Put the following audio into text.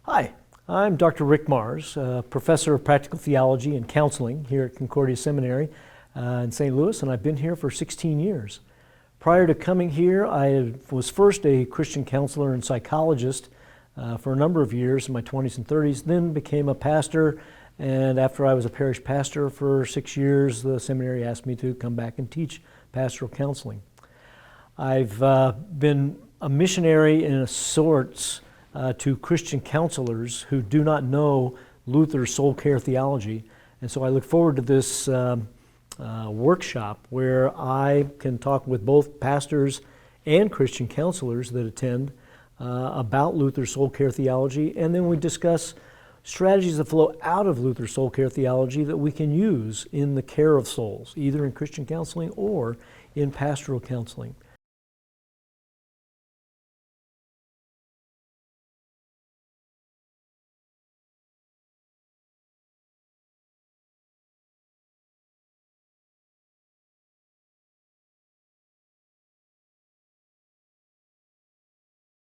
Hi, I'm Dr. Rick Mars, Professor of Practical Theology and Counseling here at Concordia Seminary in St. Louis, and I've been here for 16 years. Prior to coming here, I was first a Christian counselor and psychologist for a number of years in my 20s and 30s, then became a pastor, and after I was a parish pastor for 6 years, the seminary asked me to come back and teach pastoral counseling. I've been a missionary in sorts to Christian counselors who do not know Luther's soul care theology. And so I look forward to this workshop where I can talk with both pastors and Christian counselors that attend about Luther's soul care theology, and then we discuss strategies that flow out of Luther's soul care theology that we can use in the care of souls, either in Christian counseling or in pastoral counseling.